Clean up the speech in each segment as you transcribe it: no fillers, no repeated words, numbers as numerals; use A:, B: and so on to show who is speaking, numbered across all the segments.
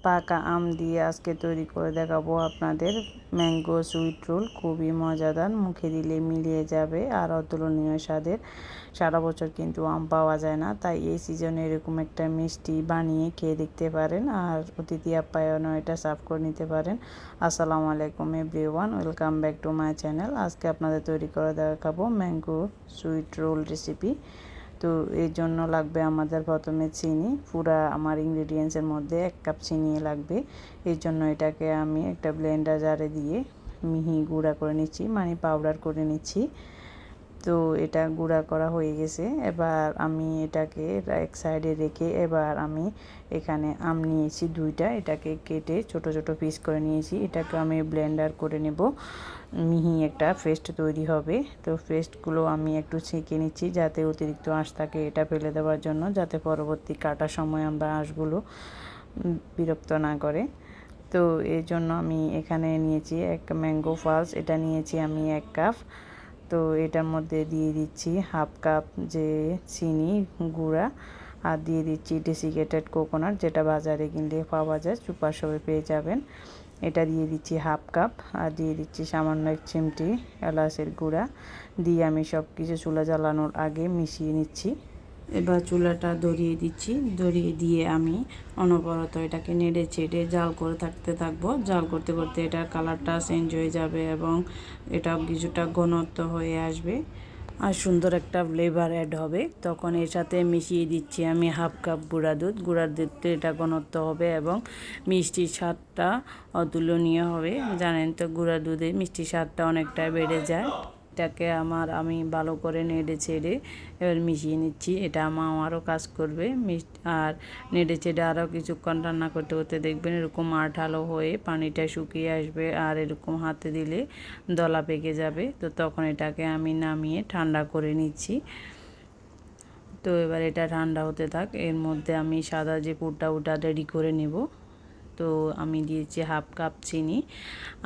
A: পাকা আম দিয়ে আজকে তৈরি করে দেখাবো আপনাদের ম্যাঙ্গো সুইট রোল। খুবই মজাদার, মুখে দিলে মিলিয়ে যাবে আর অতুলনীয় স্বাদের। সারা বছর কিন্তু আম পাওয়া যায় না, তাই এই সিজনে এরকম একটা মিষ্টি বানিয়ে খেয়ে দেখতে পারেন আর অতিথি আপ্যায়নও এটা সার্ভ করে নিতে পারেন। আসসালামু আলাইকুম everyone, welcome back to my channel. আজকে আপনাদের তৈরি করে দেখাবো ম্যাঙ্গো সুইট রোল রেসিপি। তো এর জন্য লাগবে আমাদের প্রথমে চিনি। পুরা আমার ইনগ্রিডিয়েন্টসের মধ্যে 1 কাপ চিনি লাগবে। এর জন্য এটাকে আমি একটা ব্লেন্ডার জারে দিয়ে মিহি গুঁড়া করে নিচ্ছি, মানে পাউডার করে নিচ্ছি। তো এটা গুঁড়া করা হয়ে গেছে। এবার আমি এটাকে এক সাইডে রেখে এবার আমি এখানে আম নিয়েছি 2টা, এটাকে কেটে ছোট ছোট পিস করে নিয়েছি। এটাকে আমি ব্লেন্ডার করে নেব, মিহি একটা পেস্ট তৈরি হবে। তো পেস্টগুলো আমি একটু ছেঁকে নিচ্ছি যাতে অতিরিক্ত আঁশ থাকে, এটা ফেলে দেওয়ার জন্য, যাতে পরবর্তী কাটার সময় আমরা আঁশগুলো বিরক্ত না করে। তো এর জন্য আমি এখানে নিয়েছি এক ম্যাঙ্গো ফালস, এটা নিয়েছি আমি 1 কাপ। তো এটার মধ্যে দিয়ে দিচ্ছি 1/2 কাপ যে চিনি গুঁড়া, আর দিয়ে দিচ্ছি ডেসিকেটেড কোকোনাট, যেটা বাজারে কিনলে পাওয়া যায়, সুপার শপে পেয়ে যাবেন। এটা দিয়ে দিচ্ছি 1/2 কাপ, আর দিয়ে দিচ্ছি সামান্য 1 চিমটি এলাচের গুঁড়া। দিয়ে আমি সব কিছু চুলা জ্বালানোর আগে মিশিয়ে নিচ্ছি। এবার চুলাটা ধরিয়ে দিচ্ছি, ধরিয়ে দিয়ে আমি অনবরত এটাকে নেড়ে চেড়ে জাল করে থাকবো। জাল করতে করতে এটার কালারটা চেঞ্জ হয়ে যাবে এবং এটা কিছুটা ঘনত্ব হয়ে আসবে আর সুন্দর একটা ফ্লেভার অ্যাড হবে। তখন এর সাথে মিশিয়ে দিচ্ছি আমি 1/2 কাপ গুঁড়া দুধ। গুঁড়ার দুধটা এটা ঘনত্ব হবে এবং মিষ্টির স্বাদটা অতুলনীয় হবে। জানেন তো গুঁড়া দুধে মিষ্টির স্বাদটা অনেকটা বেড়ে যায়। এটাকে আমি ভালো করে নেড়ে ছেড়ে এবার মিশিয়ে নিচ্ছি। এটা আরও কাজ করবে আর নেড়ে চেড়ে আরও কিছুক্ষণ রান্না করতে করতে দেখবেন এরকম আঠালো হয়ে পানিটা শুকিয়ে আসবে আর এরকম হাতে দিলে দলা পেকে যাবে। তো তখন এটাকে আমি নামিয়ে ঠান্ডা করে নিচ্ছি। তো এবার এটা ঠান্ডা হতে থাক, এর মধ্যে আমি সাদা যে পুরটা ওটা রেডি করে নেব। তো আমি দিয়েছি 1/2 কাপ চিনি,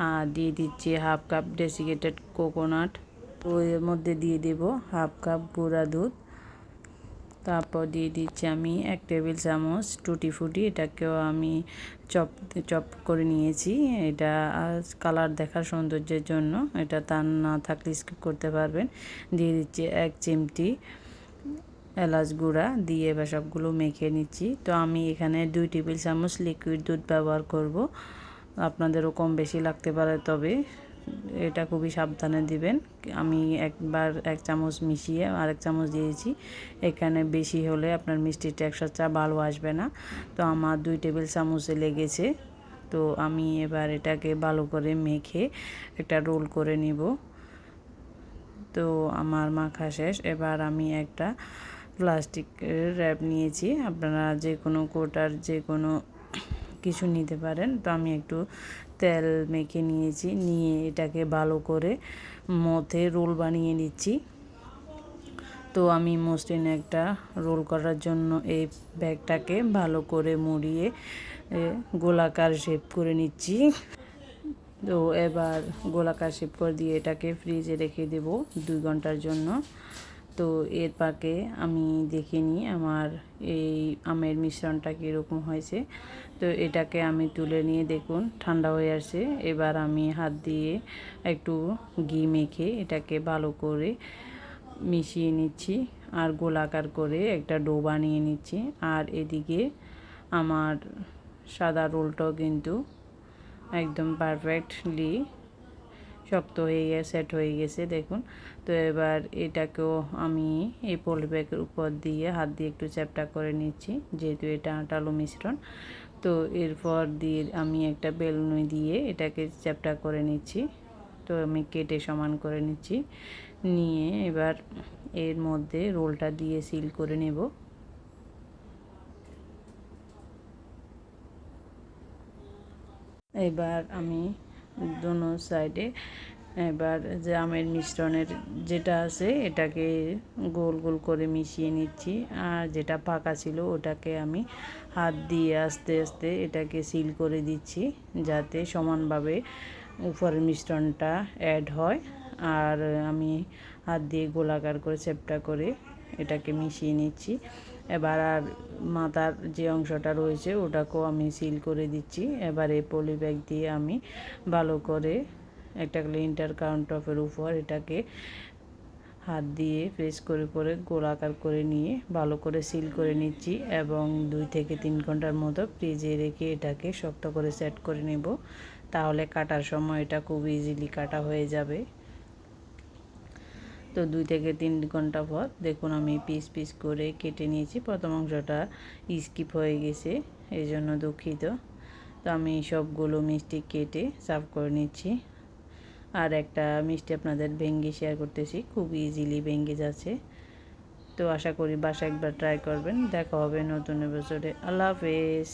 A: আর দিয়ে দিচ্ছি 1/2 কাপ ডেসিকেটেড কোকোনাট। তো এর মধ্যে দিয়ে দেব 1/2 কাপ গুঁড়া দুধ। তারপর দিয়ে দিচ্ছি আমি 1 টেবিল চামচ টুটি ফুটি, এটাকেও আমি চপ করে নিয়েছি। এটা কালার দেখার সৌন্দর্যের জন্য, এটা তার না থাকলে স্কিপ করতে পারবেন। দিয়ে দিচ্ছি 1 চিমটি এলাচ গুঁড়া, দিয়ে এবার সবগুলো মেখে নিচ্ছি। তো আমি এখানে 2 টেবিল চামচ লিকুইড দুধ ব্যবহার করব। আপনাদেরও কম বেশি লাগতে পারে, তবে এটা খুবই সাবধানে দিবেন। আমি একবার 1 চামচ মিশিয়ে আরেক চামচ দিয়েছি। এখানে বেশি হলে আপনার মিষ্টির টেক্সচারটা ভালো আসবে না। তো আমার 2 টেবিল চামচে লেগেছে। তো আমি এবার এটাকে ভালো করে মেখে একটা রোল করে নিব। তো আমার মাখা শেষ। এবার আমি একটা প্লাস্টিকের র্যাপ নিয়েছি, আপনারা যে কোনো কোটার যে কোনো কিছু নিতে পারেন। তো আমি একটু তেল মেখে নিয়েছি, নিয়ে এটাকে ভালো করে মথে রোল বানিয়ে নিচ্ছি। তো আমি মসৃণ একটা রোল করার জন্য এই ব্যাগটাকে ভালো করে মুড়িয়ে গোলাকার শেপ করে নিচ্ছি। তো এবার গোলাকার শেপ করে দিয়ে এটাকে ফ্রিজে রেখে দেব 2 ঘন্টার জন্য। তো এর পাকে আমি দেখে নিই আমার এই আমের মিশ্রণটা কীরকম হয়েছে। তো এটাকে আমি তুলে নিয়ে দেখুন ঠান্ডা হয়ে আসছে। এবার আমি হাত দিয়ে একটু ঘি মেখে এটাকে ভালো করে মিশিয়ে নিচ্ছি আর গোলাকার করে একটা ডো বানিয়ে নিচ্ছি। আর এদিকে আমার সাদা রোলটাও কিন্তু একদম পারফেক্টলি শক্ত হয়ে সেট হয়ে গেছে দেখুন। তো এবার এটাকেও আমি এই পলি ব্যাগের উপর দিয়ে হাত দিয়ে একটু চ্যাপটা করে নিচ্ছি, যেহেতু এটা আটালো মিশ্রণ। তো এরপর দিয়ে আমি একটা বেলুনি দিয়ে এটাকে চ্যাপটা করে নিচ্ছি। তো আমি কেটে সমান করে নিচ্ছি, নিয়ে এবার এর মধ্যে রোলটা দিয়ে সিল করে নেব। এবার আমি দোনো সাইডে এবার যে আমের মিশ্রণের যেটা আছে এটাকে গোল গোল করে মিশিয়ে নিচ্ছি, আর যেটা পাকা ছিল ওটাকে আমি হাত দিয়ে আস্তে আস্তে এটাকে সিল করে দিচ্ছি, যাতে সমানভাবে উপরের মিশ্রণটা অ্যাড হয়। আর আমি হাত দিয়ে গোলাকার করে চ্যাপটা করে এটাকে মিশিয়ে নিচ্ছি। এবার আর মাথার যে অংশটা রয়েছে ওটাকেও আমি সিল করে দিচ্ছি। এবার এই পলি ব্যাগ দিয়ে আমি ভালো করে একটা লিন্টার কাউন্টটপের উপর এটাকে হাত দিয়ে প্রেস করে করে গোলাকার করে নিয়ে ভালো করে সিল করে নিচ্ছি এবং 2 থেকে 3 ঘন্টার মতো ফ্রিজে রেখে এটাকে শক্ত করে সেট করে নেব। তাহলে কাটার সময় এটা খুব ইজিলি কাটা হয়ে যাবে। তো 2 থেকে 3 ঘন্টা পর দেখুন আমি পিস পিস করে কেটে নিয়েছি। প্রথম অংশটা স্কিপ হয়ে গেছে, এই জন্য দুঃখিত। তো আমি সবগুলো মিষ্টি কেটে সার্ভ করে নিচ্ছি। আর একটা মিষ্টি আপনাদের ভেঙে শেয়ার করতেছি, খুব ইজিলি ভেঙে যাচ্ছে। তো আশা করি বাসায় একবার ট্রাই করবেন। দেখা হবে নতুন এপিসোডে। আল্লাহ হাফেজ।